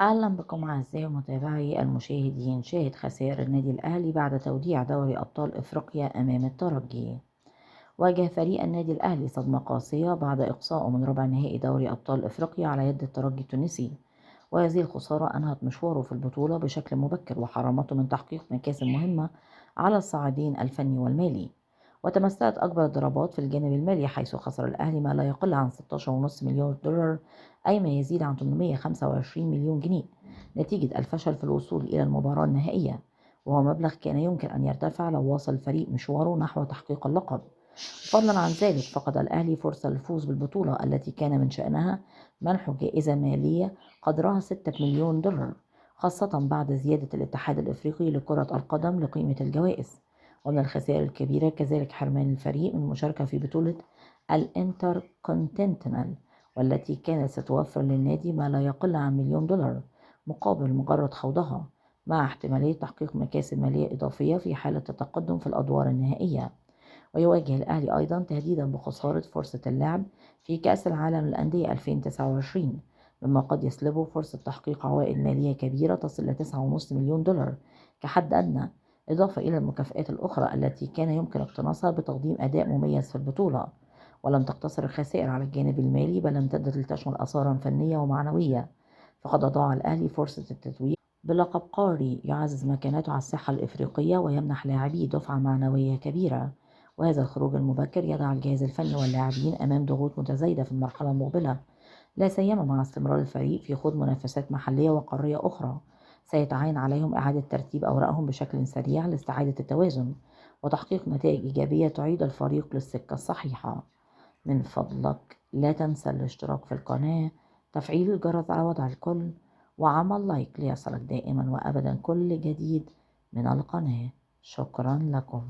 أهلا بكم أعزائي ومتابعي المشاهدين. شاهد خسائر النادي الأهلي بعد توديع دوري أبطال إفريقيا أمام الترجي. واجه فريق النادي الأهلي صدمة قاسية بعد إقصائه من ربع نهائي دوري أبطال إفريقيا على يد الترجي التونسي، وهذه الخسارة أنهت مشواره في البطولة بشكل مبكر وحرمته من تحقيق مكاسب مهمة على الصعيدين الفني والمالي. وتمثلت أكبر الضربات في الجانب المالي، حيث خسر الأهلي ما لا يقل عن 16.5 مليون دولار، أي ما يزيد عن 825 مليون جنيه، نتيجة الفشل في الوصول إلى المباراة النهائية، وهو مبلغ كان يمكن أن يرتفع لو واصل الفريق مشواره نحو تحقيق اللقب. فضلا عن ذلك، فقد الأهلي فرصة للفوز بالبطولة التي كان من شأنها منحه جائزة مالية قدرها 6 مليون دولار، خاصة بعد زيادة الاتحاد الإفريقي لكرة القدم لقيمة الجوائز. ومن الخسائر الكبيرة كذلك حرمان الفريق من المشاركة في بطولة الانتركونتيننتال، والتي كانت ستوفر للنادي ما لا يقل عن مليون دولار مقابل مجرد خوضها، مع احتمالية تحقيق مكاسب مالية إضافية في حالة التقدم في الأدوار النهائية. ويواجه الأهلي أيضا تهديدا بخسارة فرصة اللعب في كأس العالم للأندية 2029، مما قد يسلبه فرصة تحقيق عوائد مالية كبيرة تصل ل 9.5 مليون دولار كحد أدنى، إضافة إلى المكافآت الأخرى التي كان يمكن اقتناصها بتقديم أداء مميز في البطولة. ولم تقتصر الخسائر على الجانب المالي، بل امتدت لتشمل آثارا فنية ومعنوية، فقد أضاع الأهلي فرصة التتويج بلقب قاري يعزز مكانته على الساحة الإفريقية ويمنح لاعبيه دفعة معنوية كبيرة. وهذا الخروج المبكر يضع الجهاز الفني واللاعبين أمام ضغوط متزايدة في المرحلة المقبلة، لا سيما مع استمرار الفريق في خوض منافسات محلية وقارية أخرى. سيتعين عليهم إعادة ترتيب أوراقهم بشكل سريع لاستعادة التوازن وتحقيق نتائج إيجابية تعيد الفريق للسكة الصحيحة. من فضلك لا تنسى الاشتراك في القناة، تفعيل الجرس على وضع الكل، وعمل لايك ليصلك دائما وأبدا كل جديد من القناة. شكرا لكم.